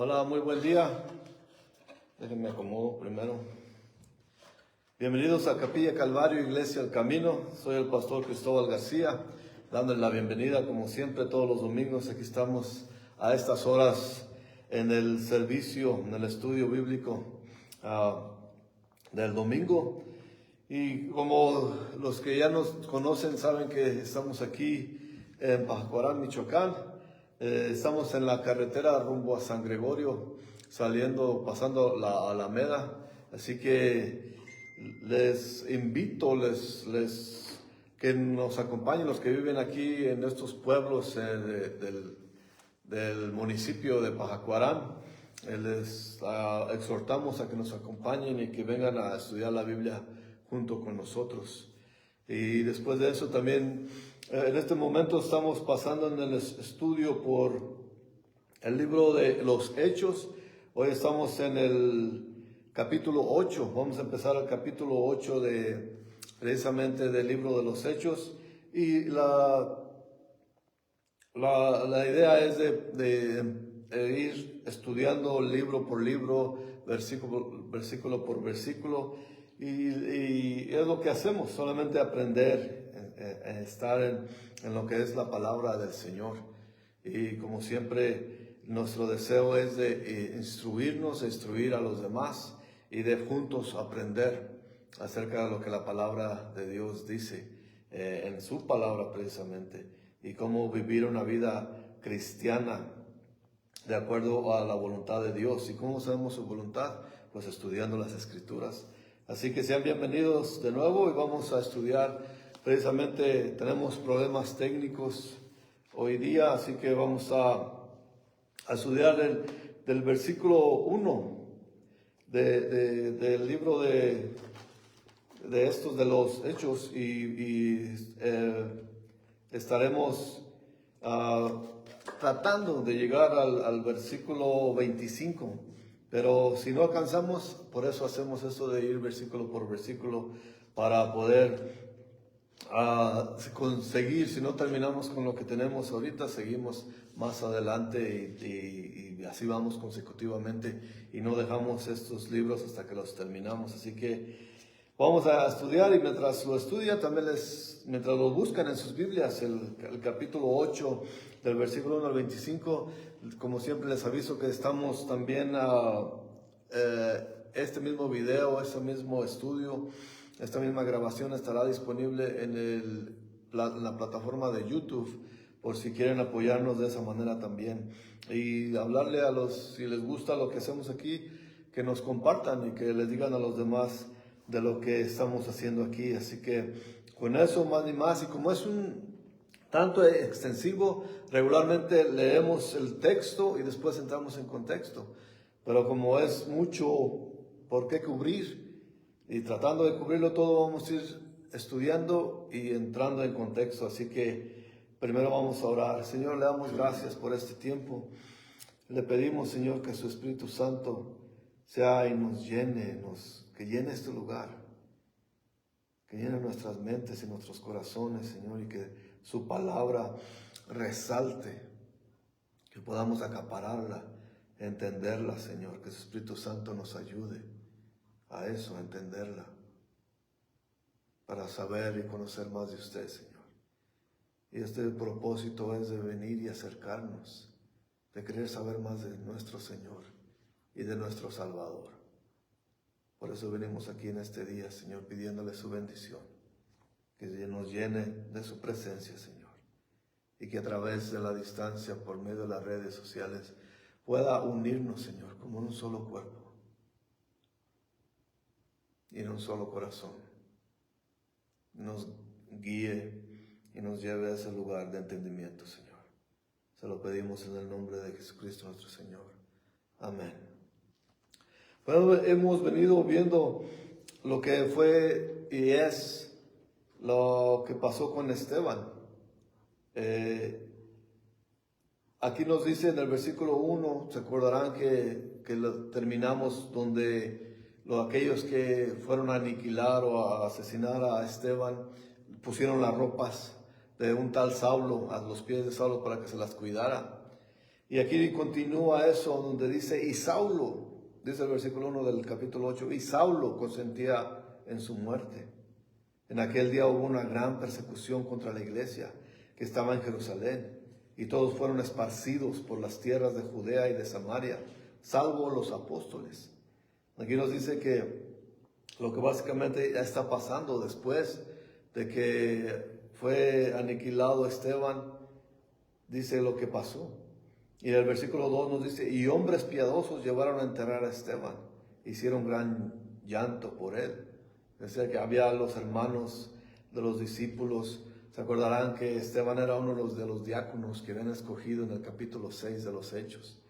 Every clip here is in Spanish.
Hola, muy buen día. Déjenme acomodo primero. Bienvenidos a Capilla Calvario, Iglesia El Camino. Soy el pastor Cristóbal García, dándoles la bienvenida como siempre todos los domingos. Aquí estamos a estas horas en el servicio, en el estudio bíblico del domingo. Y como los que ya nos conocen saben que estamos aquí en Pajacuarán, Michoacán. Estamos en la carretera rumbo a San Gregorio, pasando la Alameda. Así que les invito, que nos acompañen los que viven aquí en estos pueblos del municipio de Pajacuarán. Les exhortamos a que nos acompañen y que vengan a estudiar la Biblia junto con nosotros. Y después de eso también, en este momento estamos pasando en el estudio por el libro de los Hechos. Hoy estamos en el capítulo 8. Vamos a empezar el capítulo 8 precisamente del libro de los Hechos. Y la idea es de ir estudiando libro por libro, versículo por versículo. Y es lo que hacemos, solamente aprender, estar en lo que es la palabra del Señor. Y como siempre, nuestro deseo es de instruirnos, instruir a los demás y de juntos aprender acerca de lo que la palabra de Dios dice, en su palabra precisamente, y cómo vivir una vida cristiana de acuerdo a la voluntad de Dios. ¿Y cómo sabemos su voluntad? Pues estudiando las Escrituras. Así que sean bienvenidos de nuevo y vamos a estudiar. Precisamente tenemos problemas técnicos hoy día, así que vamos a estudiar del versículo 1 del libro de estos de los Hechos y estaremos tratando de llegar al versículo 25. Pero si no alcanzamos, por eso hacemos eso de ir versículo por versículo, para poder conseguir. Si no terminamos con lo que tenemos ahorita, seguimos más adelante y así vamos consecutivamente y no dejamos estos libros hasta que los terminamos. Así que vamos a estudiar, y mientras lo estudia, también mientras lo buscan en sus Biblias, el capítulo 8, del versículo 1 al 25, como siempre les aviso que estamos también este mismo video, este mismo estudio, esta misma grabación estará disponible en la plataforma de YouTube, por si quieren apoyarnos de esa manera también. Y hablarle si les gusta lo que hacemos aquí, que nos compartan y que les digan a los demás de lo que estamos haciendo aquí. Así que con eso, más ni más, y como es un tanto extensivo, regularmente leemos el texto y después entramos en contexto. Pero como es mucho por qué cubrir, y tratando de cubrirlo todo, vamos a ir estudiando y entrando en contexto. Así que primero vamos a orar. Señor, le damos gracias por este tiempo. Le pedimos, Señor, que su Espíritu Santo sea y nos llene, que llene este lugar, que llene nuestras mentes y nuestros corazones, Señor, y que su palabra resalte, que podamos acapararla, entenderla, Señor, que su Espíritu Santo nos ayude a eso, a entenderla, para saber y conocer más de usted, Señor. Y este propósito es de venir y acercarnos, de querer saber más de nuestro Señor y de nuestro Salvador. Por eso venimos aquí en este día, Señor, pidiéndole su bendición, que nos llene de su presencia, Señor, y que a través de la distancia, por medio de las redes sociales, pueda unirnos, Señor, como en un solo cuerpo y en un solo corazón. Nos guíe y nos lleve a ese lugar de entendimiento, Señor. Se lo pedimos en el nombre de Jesucristo nuestro Señor. Amén. Bueno, hemos venido viendo lo que fue y es lo que pasó con Esteban. Aquí nos dice en el versículo 1, se acordarán que terminamos donde aquellos que fueron a aniquilar o a asesinar a Esteban pusieron las ropas de un tal Saulo a los pies de Saulo para que se las cuidara. Y aquí continúa eso donde dice, y Saulo, dice el versículo 1 del capítulo 8, y Saulo consentía en su muerte. En aquel día hubo una gran persecución contra la iglesia que estaba en Jerusalén, y todos fueron esparcidos por las tierras de Judea y de Samaria, salvo los apóstoles. Aquí nos dice que lo que básicamente ya está pasando después de que fue aniquilado Esteban, dice lo que pasó. Y en el versículo 2 nos dice, y hombres piadosos llevaron a enterrar a Esteban, hicieron gran llanto por él. Es decir, que había los hermanos de los discípulos, se acordarán que Esteban era uno de los diáconos que habían escogido en el capítulo 6 de los Hechos,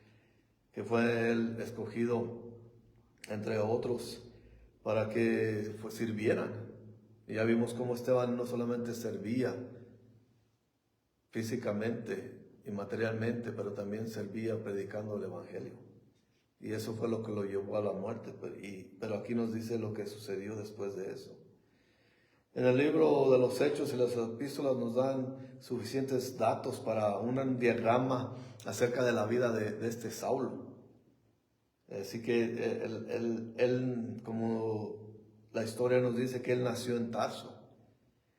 que fue él escogido entre otros para que sirvieran. Y ya vimos cómo Esteban no solamente servía físicamente y materialmente, pero también servía predicando el evangelio. Y eso fue lo que lo llevó a la muerte. Pero aquí nos dice lo que sucedió después de eso. En el libro de los Hechos y las epístolas nos dan suficientes datos para un diagrama acerca de la vida de este Saulo. Así que él, como la historia nos dice que él nació en Tarso.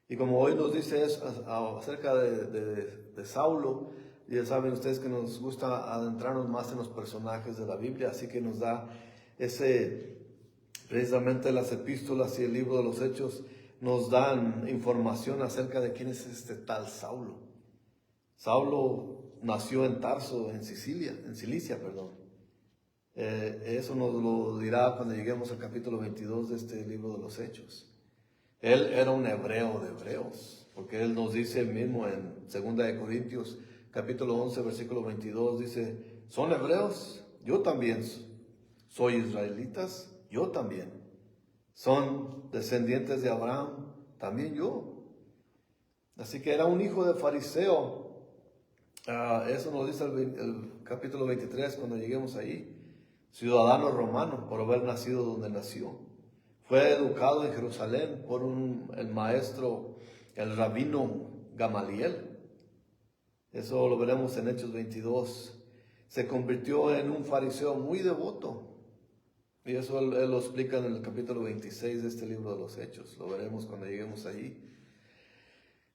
Y como hoy nos dice acerca de Saulo, ya saben ustedes que nos gusta adentrarnos más en los personajes de la Biblia, así que nos da precisamente las epístolas y el libro de los Hechos nos dan información acerca de quién es este tal Saulo. Saulo nació en Tarso, en Cilicia. Eso nos lo dirá cuando lleguemos al capítulo 22 de este libro de los Hechos. Él era un hebreo de hebreos, porque él nos dice mismo en 2 de Corintios, capítulo 11, versículo 22, dice, ¿son hebreos? Yo también. ¿Soy israelitas? Yo también. ¿Son descendientes de Abraham? También yo. Así que era un hijo de fariseo. Eso nos dice el capítulo 23 cuando lleguemos ahí. Ciudadano romano por haber nacido donde nació. Fue educado en Jerusalén por el maestro, el rabino Gamaliel. Eso lo veremos en Hechos 22. Se convirtió en un fariseo muy devoto. Y eso él lo explica en el capítulo 26 de este libro de los Hechos. Lo veremos cuando lleguemos allí.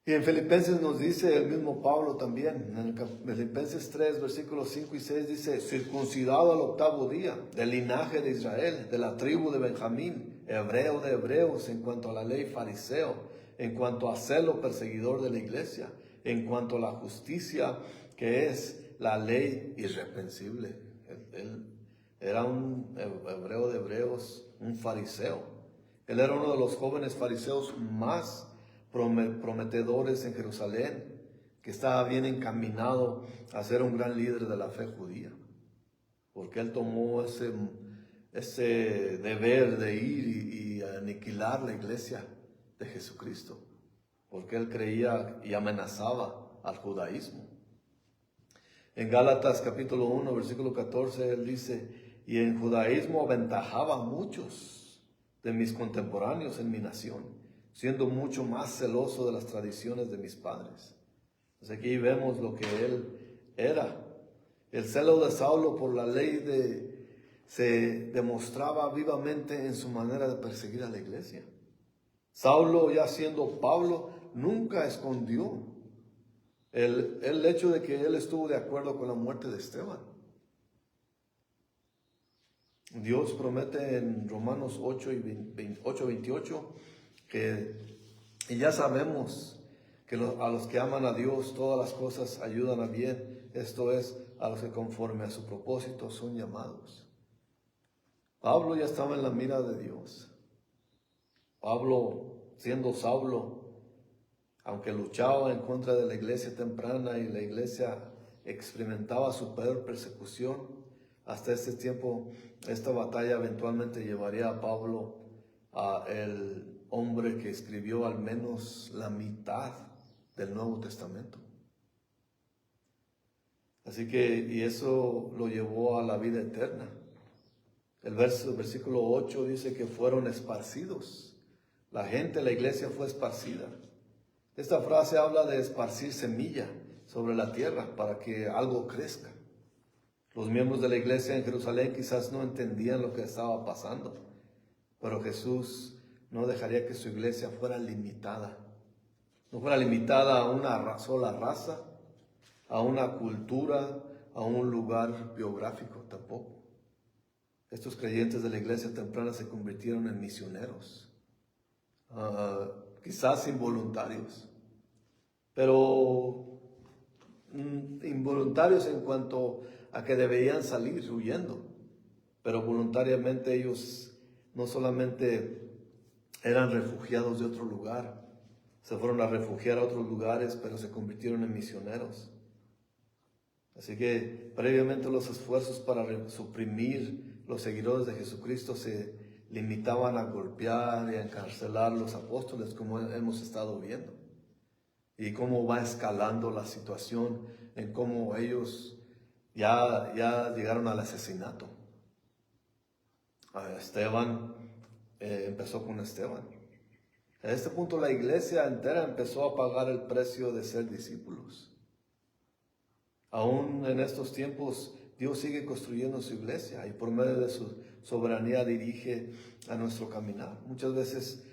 Y en Filipenses nos dice el mismo Pablo también, en Filipenses 3, versículos 5 y 6 dice, circuncidado al octavo día, del linaje de Israel, de la tribu de Benjamín, hebreo de hebreos, en cuanto a la ley fariseo, en cuanto a celo perseguidor de la iglesia, en cuanto a la justicia que es la ley irreprensible. Él era un hebreo de hebreos, un fariseo. Él era uno de los jóvenes fariseos más prometedores en Jerusalén, que estaba bien encaminado a ser un gran líder de la fe judía, porque él tomó ese deber de ir y aniquilar la iglesia de Jesucristo, porque él creía y amenazaba al judaísmo. En Gálatas capítulo 1, versículo 14, él dice, y en judaísmo aventajaba a muchos de mis contemporáneos en mi nación, siendo mucho más celoso de las tradiciones de mis padres. Pues aquí vemos lo que él era. El celo de Saulo por la ley se demostraba vivamente en su manera de perseguir a la iglesia. Saulo, ya siendo Pablo, nunca escondió el hecho de que él estuvo de acuerdo con la muerte de Esteban. Dios promete en Romanos 8:28 y ya sabemos que a los que aman a Dios todas las cosas ayudan a bien, esto es, a los que conforme a su propósito son llamados. Pablo ya estaba en la mira de Dios. Pablo, siendo Saulo, aunque luchaba en contra de la iglesia temprana y la iglesia experimentaba su peor persecución, hasta este tiempo, esta batalla eventualmente llevaría a Pablo a el hombre que escribió al menos la mitad del Nuevo Testamento. Así que, y eso lo llevó a la vida eterna. El versículo 8 dice que fueron esparcidos. La gente, la iglesia fue esparcida. Esta frase habla de esparcir semilla sobre la tierra para que algo crezca. Los miembros de la iglesia en Jerusalén quizás no entendían lo que estaba pasando, pero Jesús no dejaría que su iglesia fuera limitada. No fuera limitada a una sola raza, a una cultura, a un lugar biográfico tampoco. Estos creyentes de la iglesia temprana se convirtieron en misioneros, quizás involuntarios, pero involuntarios en cuanto a que deberían salir huyendo, pero voluntariamente ellos no solamente eran refugiados de otro lugar, se fueron a refugiar a otros lugares, pero se convirtieron en misioneros. Así que previamente los esfuerzos para suprimir los seguidores de Jesucristo se limitaban a golpear y a encarcelar a los apóstoles, como hemos estado viendo. Y cómo va escalando la situación, en cómo ellos ya llegaron al asesinato. Esteban empezó con Esteban. A este punto la iglesia entera empezó a pagar el precio de ser discípulos. Aún en estos tiempos Dios sigue construyendo su iglesia y por medio de su soberanía dirige a nuestro caminar. Muchas veces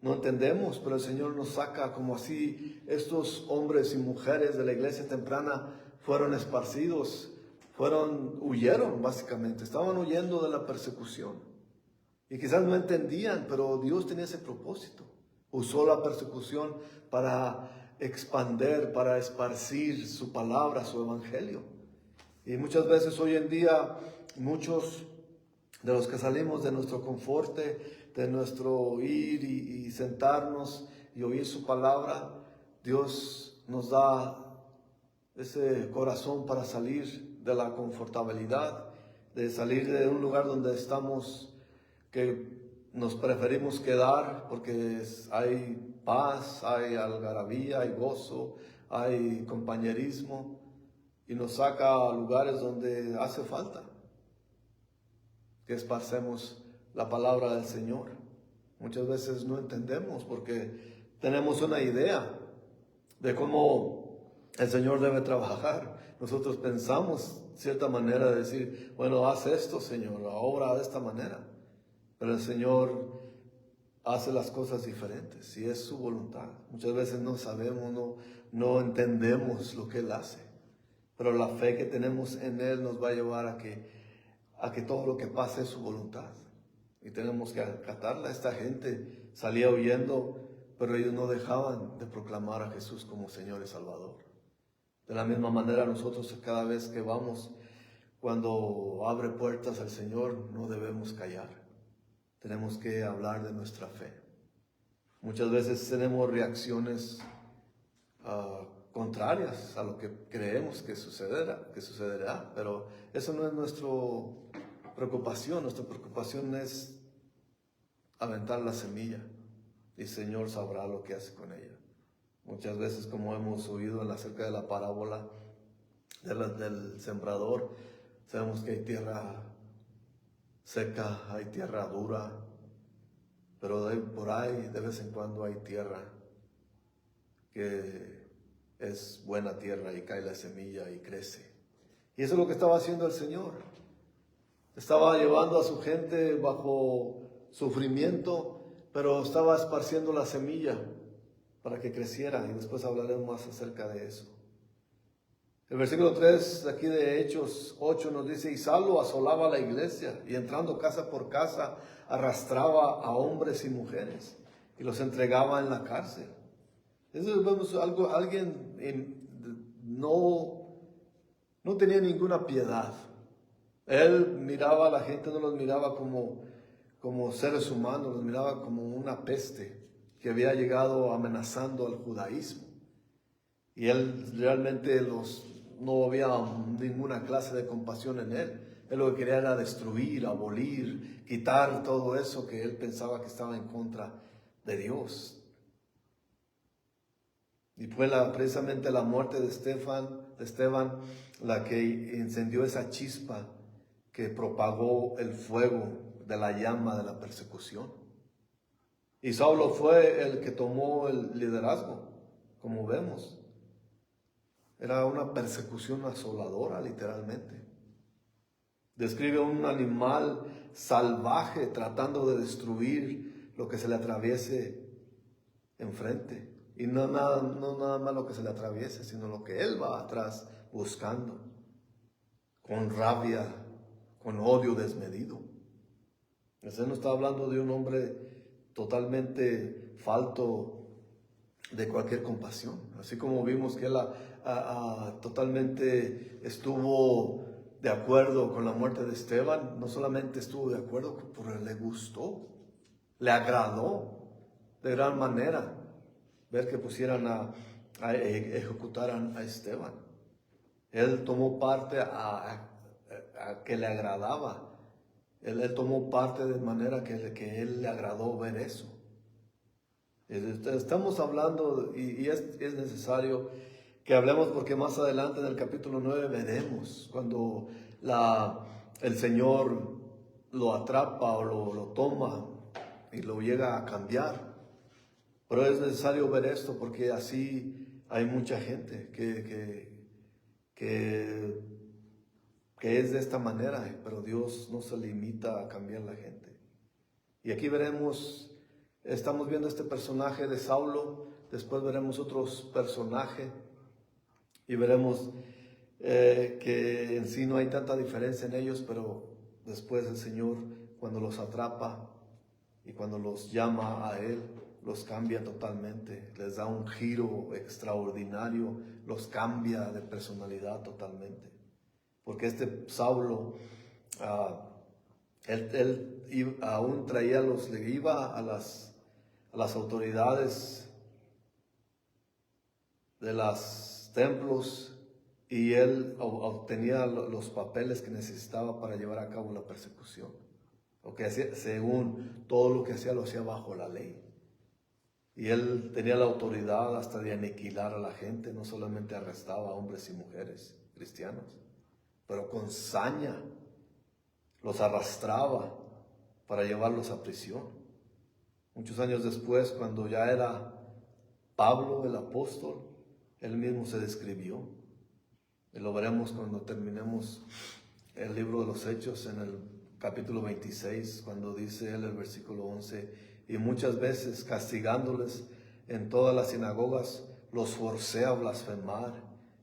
no entendemos, pero el Señor nos saca como así. Estos hombres y mujeres de la iglesia temprana fueron esparcidos, huyeron básicamente, estaban huyendo de la persecución. Y quizás no entendían, pero Dios tenía ese propósito. Usó la persecución para expander, para esparcir su palabra, su evangelio. Y muchas veces hoy en día, muchos de los que salimos de nuestro confort, de nuestro ir y sentarnos y oír su palabra, Dios nos da ese corazón para salir de la confortabilidad, de salir de un lugar donde estamos, que nos preferimos quedar porque hay paz, hay algarabía, hay gozo, hay compañerismo, y nos saca a lugares donde hace falta que esparcemos la palabra del Señor. Muchas veces no entendemos porque tenemos una idea de cómo el Señor debe trabajar. Nosotros pensamos cierta manera de decir, bueno, haz esto, Señor, obra de esta manera. Pero el Señor hace las cosas diferentes y es su voluntad. Muchas veces no sabemos, no entendemos lo que Él hace. Pero la fe que tenemos en Él nos va a llevar a que todo lo que pase es su voluntad. Y tenemos que acatarla. Esta gente salía huyendo, pero ellos no dejaban de proclamar a Jesús como Señor y Salvador. De la misma manera nosotros cada vez que vamos, cuando abre puertas al Señor, no debemos callar. Tenemos que hablar de nuestra fe. Muchas veces tenemos reacciones contrarias a lo que creemos que sucederá, pero eso no es nuestra preocupación. Nuestra preocupación es aventar la semilla y el Señor sabrá lo que hace con ella. Muchas veces, como hemos oído acerca de la parábola del sembrador, sabemos que hay tierra seca, hay tierra dura, pero por ahí de vez en cuando hay tierra que es buena tierra y cae la semilla y crece. Y eso es lo que estaba haciendo el Señor. Estaba llevando a su gente bajo sufrimiento, pero estaba esparciendo la semilla para que creciera, y después hablaremos más acerca de eso. El versículo 3 aquí de Hechos 8 nos dice, y Saulo asolaba la iglesia, y entrando casa por casa, arrastraba a hombres y mujeres, y los entregaba en la cárcel. Eso vemos alguien no tenía ninguna piedad. Él miraba a la gente, no los miraba como seres humanos, los miraba como una peste que había llegado amenazando al judaísmo. Y él realmente no había ninguna clase de compasión en él. Él lo que quería era destruir, abolir, quitar todo eso que él pensaba que estaba en contra de Dios. Y fue precisamente la muerte de Esteban la que encendió esa chispa que propagó el fuego de la llama de la persecución. Y Saulo fue el que tomó el liderazgo, como vemos. Era una persecución asoladora, literalmente. Describe un animal salvaje tratando de destruir lo que se le atraviese enfrente. Y no nada más lo que se le atraviese, sino lo que él va atrás buscando, con rabia, con odio desmedido. Usted no está hablando de un hombre totalmente falto de cualquier compasión. Así como vimos que él totalmente estuvo de acuerdo con la muerte de Esteban, no solamente estuvo de acuerdo, pero le gustó, le agradó de gran manera ver que pusieran ejecutaran a Esteban. Él tomó parte a que le agradaba. Él tomó parte de manera que él le agradó ver eso. Estamos hablando, y es necesario que hablemos, porque más adelante en el capítulo 9 veremos cuando el Señor lo atrapa o lo toma y lo llega a cambiar. Pero es necesario ver esto porque así hay mucha gente que es de esta manera, pero Dios no se limita a cambiar la gente. Y aquí estamos viendo este personaje de Saulo, después veremos otros personajes y veremos que en sí no hay tanta diferencia en ellos, pero después el Señor, cuando los atrapa y cuando los llama a Él, los cambia totalmente, les da un giro extraordinario, los cambia de personalidad totalmente. Porque este Saulo, él aún le iba a las autoridades de los templos y él obtenía los papeles que necesitaba para llevar a cabo la persecución. Lo que hacía, según todo lo que hacía, lo hacía bajo la ley. Y él tenía la autoridad hasta de aniquilar a la gente, no solamente arrestaba a hombres y mujeres cristianos, pero con saña los arrastraba para llevarlos a prisión. Muchos años después, cuando ya era Pablo el apóstol, él mismo se describió. Y lo veremos cuando terminemos el libro de los Hechos en el capítulo 26, cuando dice él el versículo 11, y muchas veces castigándoles en todas las sinagogas, los forcé a blasfemar,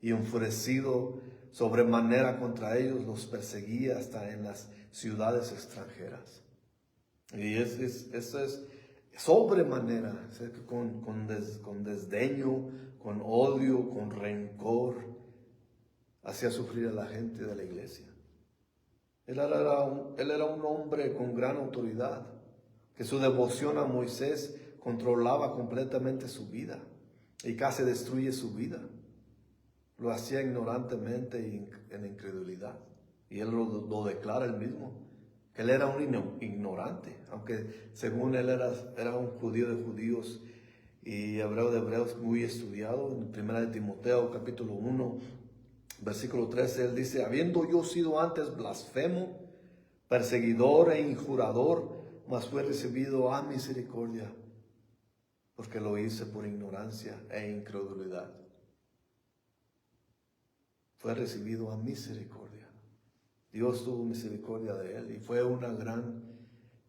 y enfurecido sobremanera contra ellos, los perseguía hasta en las ciudades extranjeras. Y eso es sobremanera, con desdeño, con odio, con rencor, hacía sufrir a la gente de la iglesia. Él era un hombre con gran autoridad, que su devoción a Moisés controlaba completamente su vida y casi destruye su vida. Lo hacía ignorantemente y en incredulidad. Y él lo declara él mismo, que él era un ignorante, aunque según él era un judío de judíos y hebreo de hebreos muy estudiado. En 1 Timoteo capítulo 1, versículo 13, él dice, habiendo yo sido antes blasfemo, perseguidor e injurador, mas fue recibido a misericordia, porque lo hice por ignorancia e incredulidad. Fue recibido a misericordia. Dios tuvo misericordia de él y fue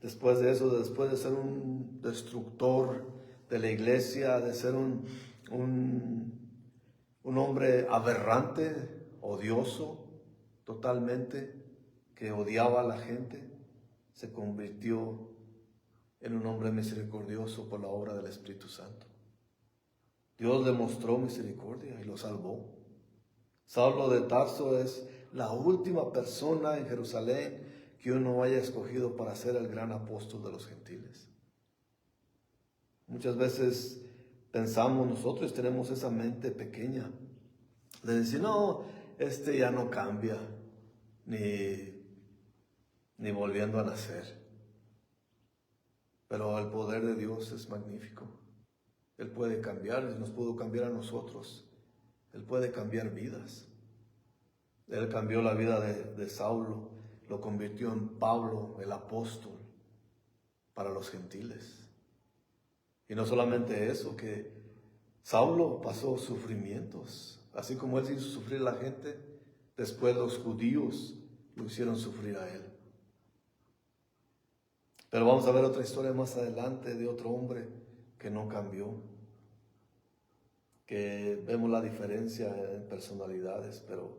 después de eso, después de ser un destructor de la iglesia, de ser un hombre aberrante, odioso, totalmente, que odiaba a la gente, se convirtió en un hombre misericordioso por la obra del Espíritu Santo. Dios le mostró misericordia y lo salvó. Saulo de Tarso es la última persona en Jerusalén que uno haya escogido para ser el gran apóstol de los gentiles. Muchas veces pensamos, nosotros tenemos esa mente pequeña de decir, no, ya no cambia, ni volviendo a nacer. Pero el poder de Dios es magnífico. Él puede cambiar, nos pudo cambiar a nosotros. Él puede cambiar vidas. Él cambió la vida de Saulo, lo convirtió en Pablo, el apóstol, para los gentiles. Y no solamente eso, que Saulo pasó sufrimientos, así como él hizo sufrir a la gente, después los judíos lo hicieron sufrir a él. Pero vamos a ver otra historia más adelante de otro hombre que no cambió, que vemos la diferencia en personalidades, pero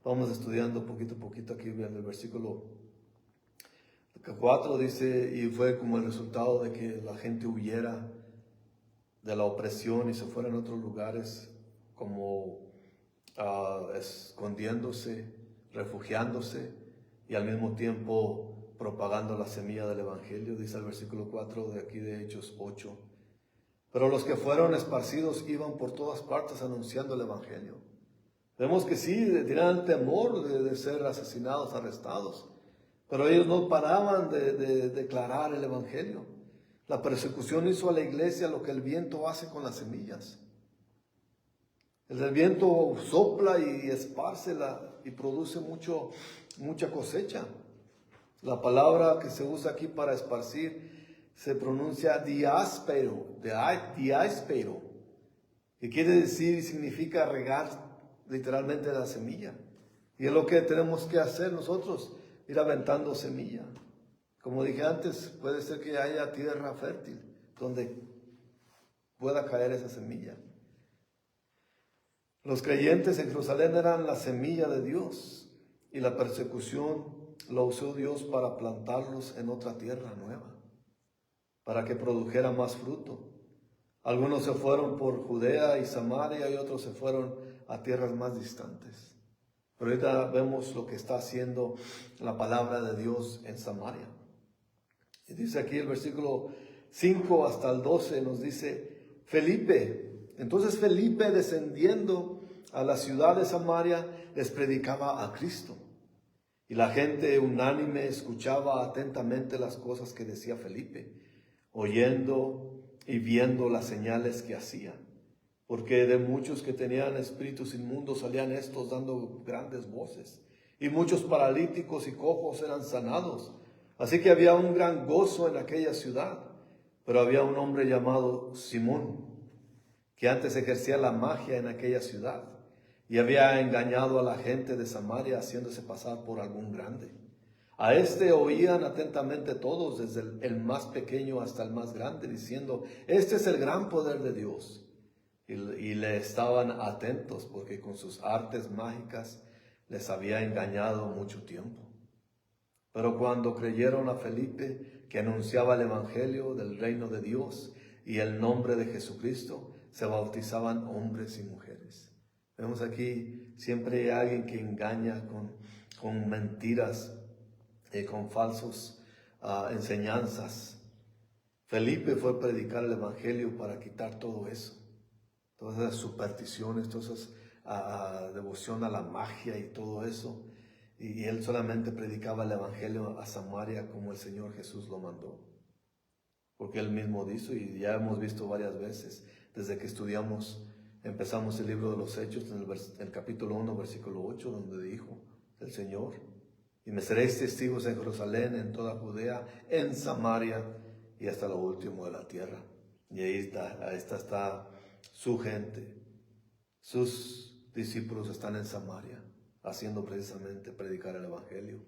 vamos estudiando poquito a poquito aquí en el versículo 4 dice, y fue como el resultado de que la gente huyera de la opresión y se fuera en otros lugares como escondiéndose, refugiándose y al mismo tiempo propagando la semilla del Evangelio, dice el versículo 4 de aquí de Hechos 8. Pero los que fueron esparcidos iban por todas partes anunciando el Evangelio. Vemos que sí, tenían temor de ser asesinados, arrestados, pero ellos no paraban de declarar el Evangelio. La persecución hizo a la iglesia lo que el viento hace con las semillas. El viento sopla y esparce y produce mucha cosecha. La palabra que se usa aquí para esparcir se pronuncia diáspero, que quiere decir y significa regar literalmente la semilla. Y es lo que tenemos que hacer nosotros, ir aventando semilla. Como dije antes, puede ser que haya tierra fértil donde pueda caer esa semilla. Los creyentes en Jerusalén eran la semilla de Dios y la persecución la usó Dios para plantarlos en otra tierra nueva, para que produjera más fruto. Algunos se fueron por Judea y Samaria y otros se fueron a tierras más distantes. Pero ahorita vemos lo que está haciendo la palabra de Dios en Samaria. Y dice aquí el versículo 5 hasta el 12 nos dice, entonces Felipe descendiendo a la ciudad de Samaria les predicaba a Cristo. Y la gente unánime escuchaba atentamente las cosas que decía Felipe, oyendo y viendo las señales que hacía. Porque de muchos que tenían espíritus inmundos salían estos dando grandes voces. Y muchos paralíticos y cojos eran sanados. Así que había un gran gozo en aquella ciudad. Pero había un hombre llamado Simón, que antes ejercía la magia en aquella ciudad. Y había engañado a la gente de Samaria haciéndose pasar por algún grande. A este oían atentamente todos, desde el más pequeño hasta el más grande, diciendo, este es el gran poder de Dios. Y le estaban atentos porque con sus artes mágicas les había engañado mucho tiempo. Pero cuando creyeron a Felipe, que anunciaba el Evangelio del reino de Dios y el nombre de Jesucristo, se bautizaban hombres y mujeres. Vemos aquí siempre hay alguien que engaña con mentiras, con falsos enseñanzas. Felipe fue a predicar el Evangelio para quitar todo eso. Todas esas supersticiones, toda esa devoción a la magia y todo eso. Y él solamente predicaba el Evangelio a Samaria como el Señor Jesús lo mandó. Porque él mismo dijo, y ya hemos visto varias veces, desde que empezamos el libro de los Hechos, en el capítulo 1, versículo 8, donde dijo el Señor, y me seréis testigos en Jerusalén, en toda Judea, en Samaria y hasta lo último de la tierra. Y ahí está su gente, sus discípulos están en Samaria, haciendo precisamente predicar el Evangelio.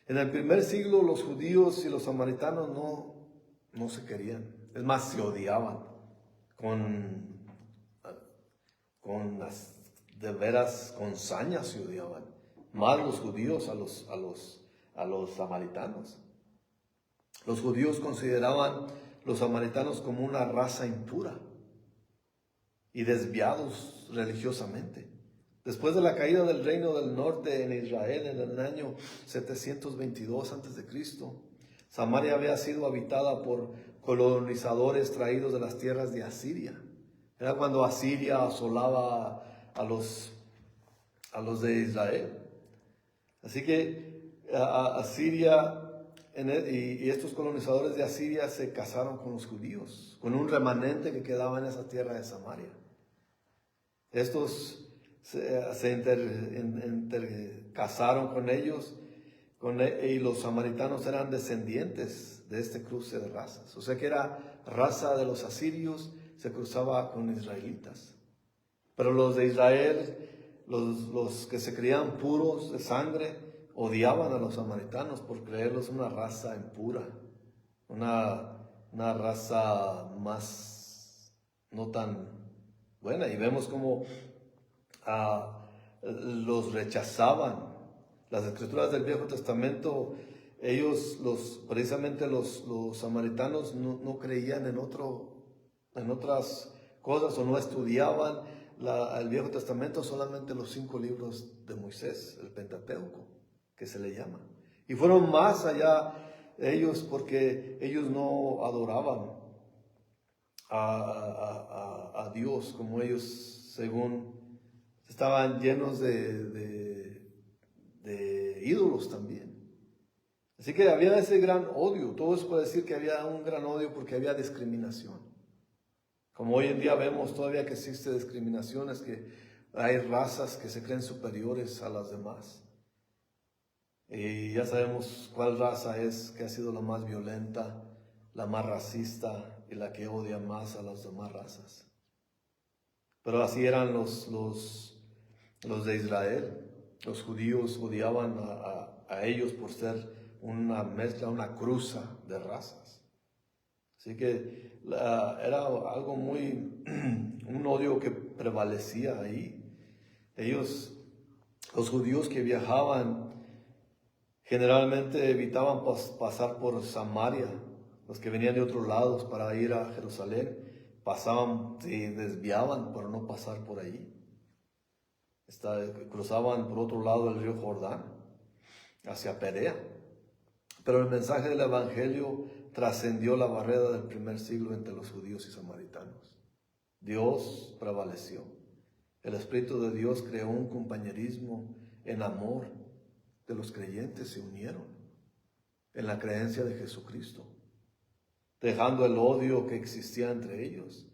En el primer siglo los judíos y los samaritanos no se querían, es más, se odiaban con saña se odiaban, más los judíos a los samaritanos. Los judíos consideraban los samaritanos como una raza impura y desviados religiosamente. Después de la caída del reino del norte en Israel en el año 722 a.C., Samaria había sido habitada por colonizadores traídos de las tierras de Asiria. Era cuando Asiria asolaba a los de Israel. Así que Asiria y estos colonizadores de Asiria se casaron con los judíos, con un remanente que quedaba en esa tierra de Samaria. Estos se casaron con ellos y los samaritanos eran descendientes de este cruce de razas. O sea que era raza de los asirios, se cruzaba con israelitas. Pero los de Israel, los que se creían puros de sangre, odiaban a los samaritanos por creerlos una raza impura, una raza más no tan buena. Y vemos como los rechazaban. Las escrituras del Viejo Testamento, ellos, precisamente los samaritanos, no creían en otras cosas, o no estudiaban el Viejo Testamento, solamente los 5 libros de Moisés, el Pentateuco, que se le llama. Y fueron más allá ellos, porque ellos no adoraban a Dios como ellos, según estaban llenos de ídolos también. Así que había ese gran odio. Todo eso puede decir que había un gran odio porque había discriminación. Como hoy en día vemos todavía que existe discriminación, es que hay razas que se creen superiores a las demás. Y ya sabemos cuál raza es que ha sido la más violenta, la más racista y la que odia más a las demás razas. Pero así eran los de Israel. Los judíos odiaban a ellos por ser una mezcla, una cruza de razas. Así que era algo un odio que prevalecía ahí. Los judíos que viajaban, generalmente evitaban pasar por Samaria. Los que venían de otros lados para ir a Jerusalén, se desviaban para no pasar por ahí. Cruzaban por otro lado el río Jordán, hacia Perea. Pero el mensaje del Evangelio trascendió la barrera del primer siglo entre los judíos y samaritanos. Dios prevaleció. El Espíritu de Dios creó un compañerismo en amor. De los creyentes se unieron en la creencia de Jesucristo, dejando el odio que existía entre ellos.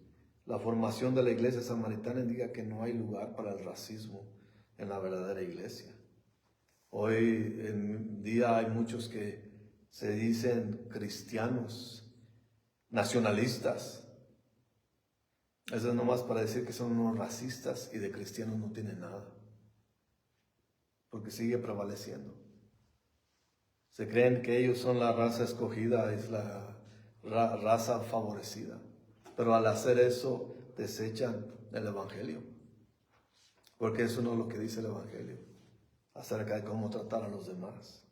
La formación de la iglesia samaritana indica que no hay lugar para el racismo en la verdadera iglesia. Hoy en día hay muchos que se dicen cristianos, nacionalistas. Eso es nomás para decir que son unos racistas y de cristianos no tienen nada. Porque sigue prevaleciendo. Se creen que ellos son la raza escogida, es la raza favorecida. Pero al hacer eso, desechan el Evangelio. Porque eso no es lo que dice el Evangelio acerca de cómo tratar a los demás.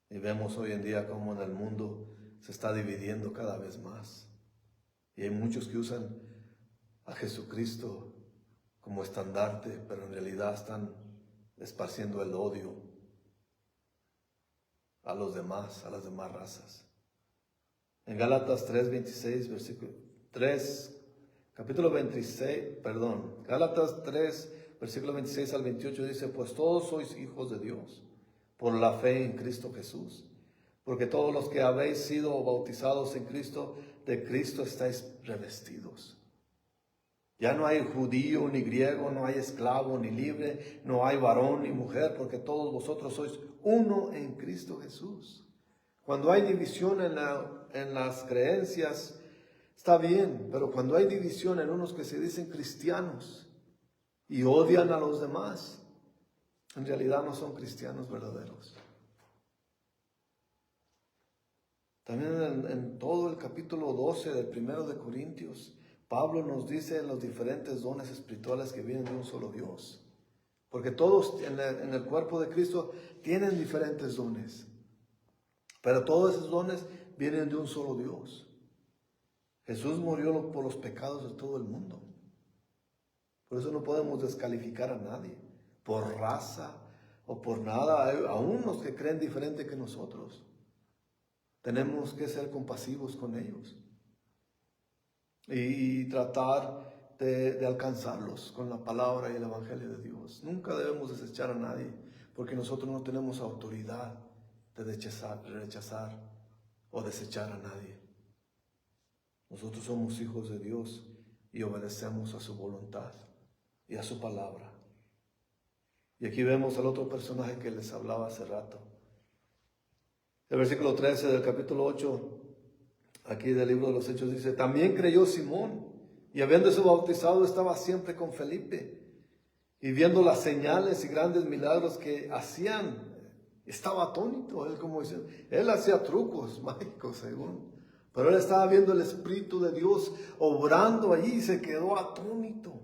Y vemos hoy en día cómo en el mundo se está dividiendo cada vez más. Y hay muchos que usan a Jesucristo como estandarte, pero en realidad están esparciendo el odio a los demás, a las demás razas. En Gálatas 3:26, Gálatas 3, versículo 26 al 28 dice: pues todos sois hijos de Dios, por la fe en Cristo Jesús. Porque todos los que habéis sido bautizados en Cristo, de Cristo estáis revestidos. Ya no hay judío ni griego, no hay esclavo ni libre, no hay varón ni mujer, porque todos vosotros sois uno en Cristo Jesús. Cuando hay división en las creencias, está bien, pero cuando hay división en unos que se dicen cristianos y odian a los demás, en realidad no son cristianos verdaderos. También en todo el capítulo 12 del 1 de Corintios, Pablo nos dice los diferentes dones espirituales que vienen de un solo Dios. Porque todos en el cuerpo de Cristo tienen diferentes dones. Pero todos esos dones vienen de un solo Dios. Jesús murió por los pecados de todo el mundo. Por eso no podemos descalificar a nadie, por raza o por nada, aún los que creen diferente que nosotros. Tenemos que ser compasivos con ellos y tratar de alcanzarlos con la palabra y el Evangelio de Dios. Nunca debemos desechar a nadie, porque nosotros no tenemos autoridad de rechazar o desechar a nadie. Nosotros somos hijos de Dios y obedecemos a su voluntad y a su palabra. Y aquí vemos al otro personaje que les hablaba hace rato. El versículo 13 del capítulo 8, aquí del libro de los Hechos, dice: también creyó Simón, y habiéndose bautizado estaba siempre con Felipe, y viendo las señales y grandes milagros que hacían Estaba atónito, él como dice, él hacía trucos mágicos según, pero él estaba viendo el Espíritu de Dios obrando allí y se quedó atónito,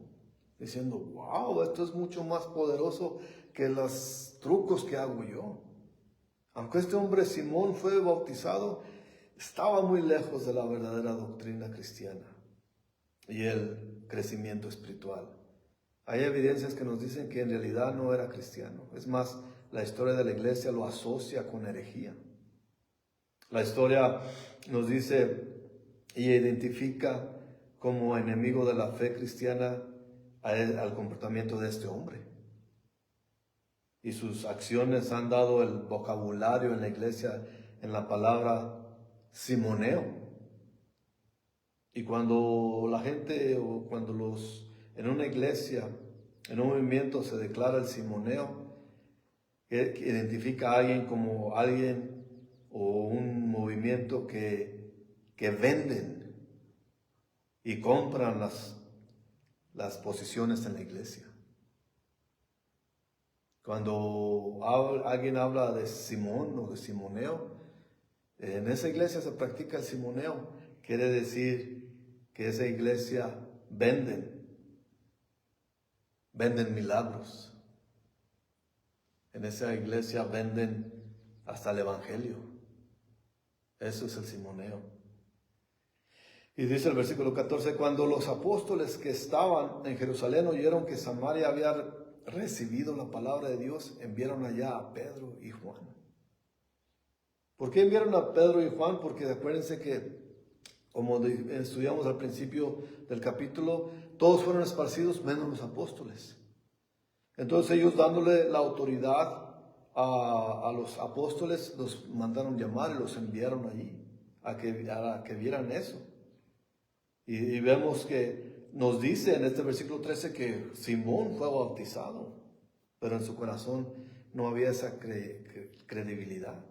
diciendo, wow, esto es mucho más poderoso que los trucos que hago yo. Aunque este hombre Simón fue bautizado, estaba muy lejos de la verdadera doctrina cristiana y el crecimiento espiritual. Hay evidencias que nos dicen que en realidad no era cristiano. Es más, la historia de la iglesia lo asocia con herejía. La historia nos dice y identifica como enemigo de la fe cristiana al comportamiento de este hombre. Y sus acciones han dado el vocabulario en la iglesia en la palabra simoneo. Y cuando la gente o cuando en una iglesia, en un movimiento se declara el simoneo, que identifica a alguien como alguien o un movimiento que venden y compran las posiciones en la iglesia. Cuando alguien habla de Simón o de simoneo, en esa iglesia se practica el simoneo. Quiere decir que esa iglesia venden milagros. En esa iglesia venden hasta el evangelio. Eso es el simoneo. Y dice el versículo 14, cuando los apóstoles que estaban en Jerusalén oyeron que Samaria había recibido la palabra de Dios, enviaron allá a Pedro y Juan. ¿Por qué enviaron a Pedro y Juan? Porque acuérdense que, como estudiamos al principio del capítulo, todos fueron esparcidos menos los apóstoles. Entonces ellos, dándole la autoridad a los apóstoles, los mandaron llamar y los enviaron allí a que vieran eso. Y vemos que nos dice en este versículo 13 que Simón fue bautizado, pero en su corazón no había esa credibilidad.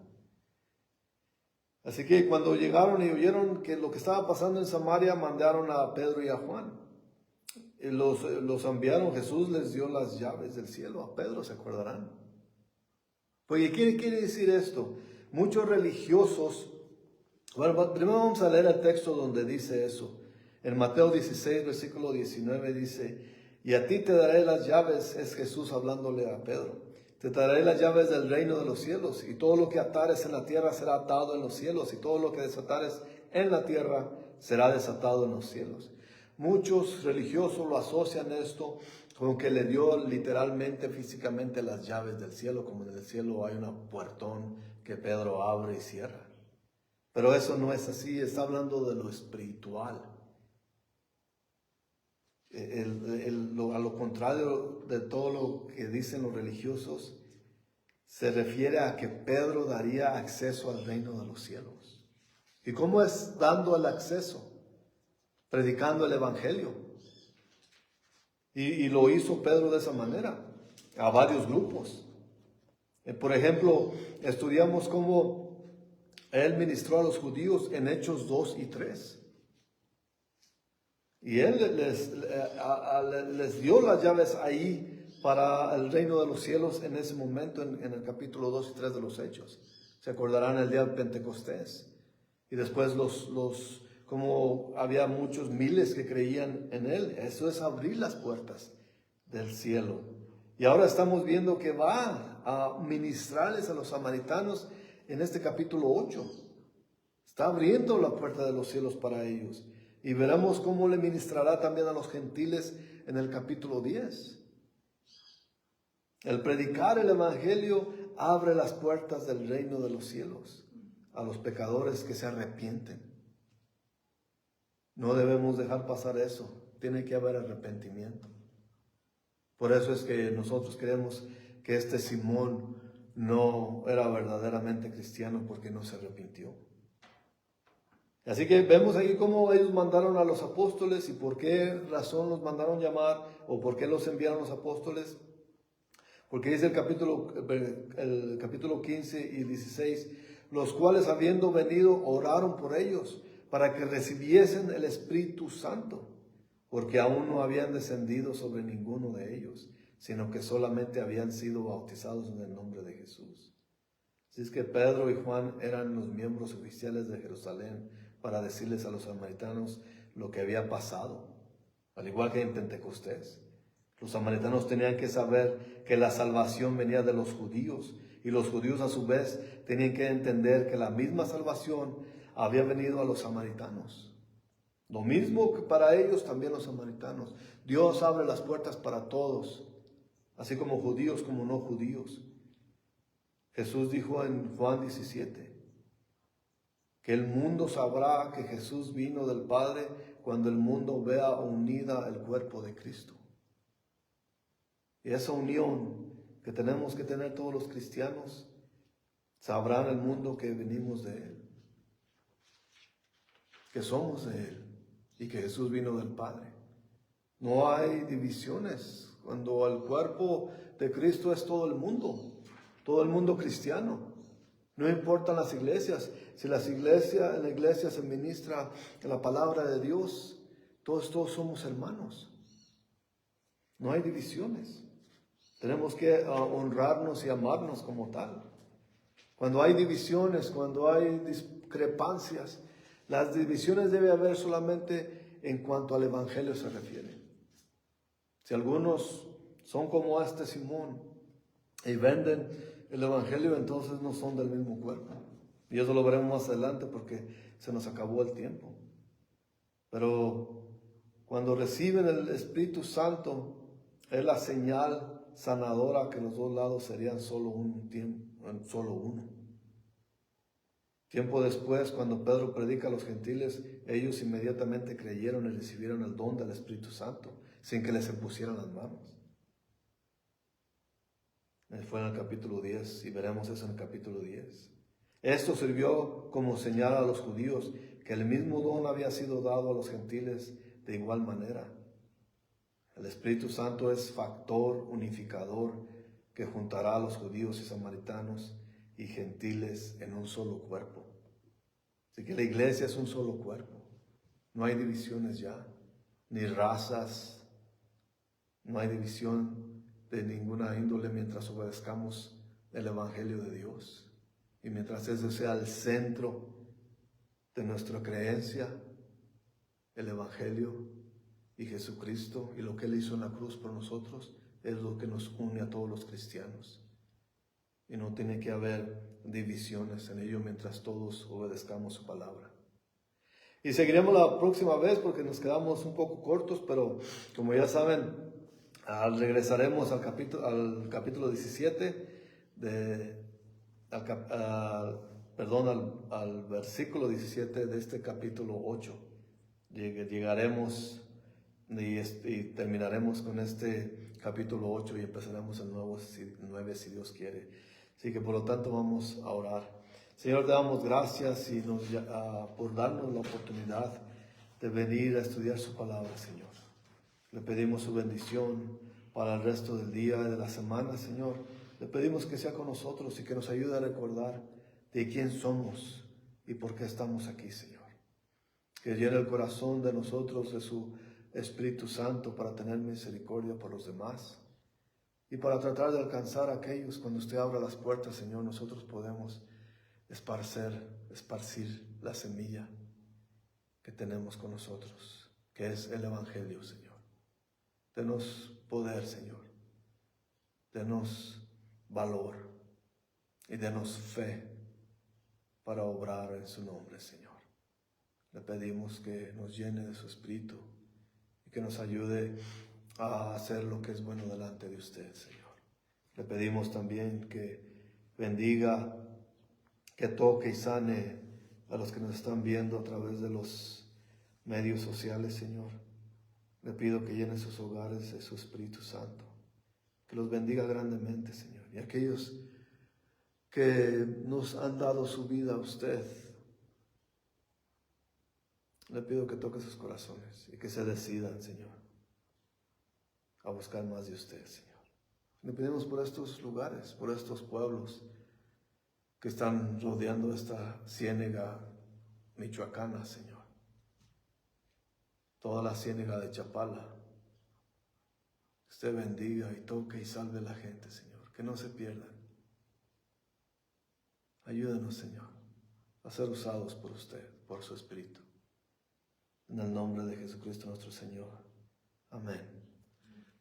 Así que cuando llegaron y oyeron que lo que estaba pasando en Samaria, mandaron a Pedro y a Juan. Los enviaron, Jesús les dio las llaves del cielo a Pedro, ¿se acordarán? Porque ¿qué quiere decir esto? Muchos religiosos, bueno, primero vamos a leer el texto donde dice eso. En Mateo 16, versículo 19 dice, y a ti te daré las llaves, es Jesús hablándole a Pedro, te daré las llaves del reino de los cielos, y todo lo que atares en la tierra será atado en los cielos, y todo lo que desatares en la tierra será desatado en los cielos. Muchos religiosos lo asocian esto con que le dio literalmente, físicamente las llaves del cielo, como en el cielo hay un puertón que Pedro abre y cierra. Pero eso no es así, está hablando de lo espiritual. A lo contrario de todo lo que dicen los religiosos, se refiere a que Pedro daría acceso al reino de los cielos. ¿Y cómo es dando el acceso? Predicando el evangelio. Y lo hizo Pedro de esa manera, a varios grupos. Por ejemplo, estudiamos cómo él ministró a los judíos en Hechos 2 y 3. Y él les dio las llaves ahí para el reino de los cielos en ese momento, en el capítulo 2 y 3 de los Hechos. Se acordarán el día de Pentecostés. Y después como había muchos miles que creían en él. Eso es abrir las puertas del cielo. Y ahora estamos viendo que va a ministrarles a los samaritanos en este capítulo 8. Está abriendo la puerta de los cielos para ellos. Y veremos cómo le ministrará también a los gentiles en el capítulo 10. El predicar el evangelio abre las puertas del reino de los cielos a los pecadores que se arrepienten. No debemos dejar pasar eso. Tiene que haber arrepentimiento. Por eso es que nosotros creemos que este Simón no era verdaderamente cristiano porque no se arrepintió. Así que vemos aquí cómo ellos mandaron a los apóstoles y por qué razón los mandaron llamar o por qué los enviaron los apóstoles. Porque dice el capítulo 15 y 16, los cuales habiendo venido oraron por ellos para que recibiesen el Espíritu Santo, porque aún no habían descendido sobre ninguno de ellos, sino que solamente habían sido bautizados en el nombre de Jesús. Así es que Pedro y Juan eran los miembros oficiales de Jerusalén para decirles a los samaritanos lo que había pasado, al igual que en Pentecostés. Los samaritanos tenían que saber que la salvación venía de los judíos, y los judíos a su vez tenían que entender que la misma salvación había venido a los samaritanos. Lo mismo que para ellos, también los samaritanos. Dios abre las puertas para todos, así como judíos como no judíos. Jesús dijo en Juan 17 que el mundo sabrá que Jesús vino del Padre cuando el mundo vea unida el cuerpo de Cristo. Y esa unión que tenemos que tener todos los cristianos, sabrán el mundo que venimos de Él, que somos de Él y que Jesús vino del Padre. No hay divisiones cuando el cuerpo de Cristo es todo el mundo cristiano. No importan las iglesias, si en la iglesia se ministra la palabra de Dios, todos somos hermanos. No hay divisiones. Tenemos que honrarnos y amarnos como tal. Cuando hay divisiones, cuando hay discrepancias, las divisiones debe haber solamente en cuanto al evangelio se refiere. Si algunos son como este Simón y venden el evangelio, entonces no son del mismo cuerpo. Y eso lo veremos más adelante porque se nos acabó el tiempo. Pero cuando reciben el Espíritu Santo, es la señal sanadora que los dos lados serían solo uno. Tiempo después, cuando Pedro predica a los gentiles, ellos inmediatamente creyeron y recibieron el don del Espíritu Santo, sin que les impusieran las manos. Fue en el capítulo 10 y veremos eso en el capítulo 10. Esto sirvió como señal a los judíos que el mismo don había sido dado a los gentiles de igual manera. El Espíritu Santo es factor unificador que juntará a los judíos y samaritanos y gentiles en un solo cuerpo. Así que la iglesia es un solo cuerpo. No hay divisiones ya, ni razas, no hay división de ninguna índole mientras obedezcamos el Evangelio de Dios. Y mientras ese sea el centro de nuestra creencia, el Evangelio y Jesucristo y lo que Él hizo en la cruz por nosotros, es lo que nos une a todos los cristianos. Y no tiene que haber divisiones en ello mientras todos obedezcamos su palabra. Y seguiremos la próxima vez porque nos quedamos un poco cortos, pero como ya saben, regresaremos al capítulo 17, al versículo 17 de este capítulo 8. Llegaremos y terminaremos con este capítulo 8 y empezaremos el nuevo 9 si Dios quiere. Así que por lo tanto vamos a orar. Señor, te damos gracias por darnos la oportunidad de venir a estudiar su palabra, Señor. Le pedimos su bendición para el resto del día y de la semana, Señor. Le pedimos que sea con nosotros y que nos ayude a recordar de quién somos y por qué estamos aquí, Señor. Que llene el corazón de nosotros de su Espíritu Santo para tener misericordia por los demás y para tratar de alcanzar a aquellos. Cuando usted abra las puertas, Señor, nosotros podemos esparcir la semilla que tenemos con nosotros, que es el Evangelio, Señor. Denos poder, Señor. Denos valor y denos fe para obrar en su nombre, Señor. Le pedimos que nos llene de su Espíritu y que nos ayude a hacer lo que es bueno delante de usted, Señor. Le pedimos también que bendiga, que toque y sane a los que nos están viendo a través de los medios sociales, Señor. Le pido que llene sus hogares de su Espíritu Santo, que los bendiga grandemente, Señor. Y aquellos que nos han dado su vida a usted, le pido que toque sus corazones y que se decidan, Señor, a buscar más de usted, Señor. Le pedimos por estos lugares, por estos pueblos que están rodeando esta ciénega michoacana, Señor. Toda la ciénega de Chapala. Usted bendiga y toque y salve a la gente, Señor. Que no se pierdan. Ayúdenos, Señor, a ser usados por usted, por su Espíritu. En el nombre de Jesucristo nuestro Señor. Amén.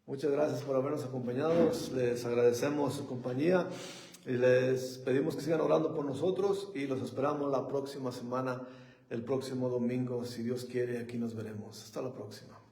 Muchas gracias por habernos acompañado. Les agradecemos su compañía y les pedimos que sigan orando por nosotros y los esperamos la próxima semana, el próximo domingo. Si Dios quiere, aquí nos veremos. Hasta la próxima.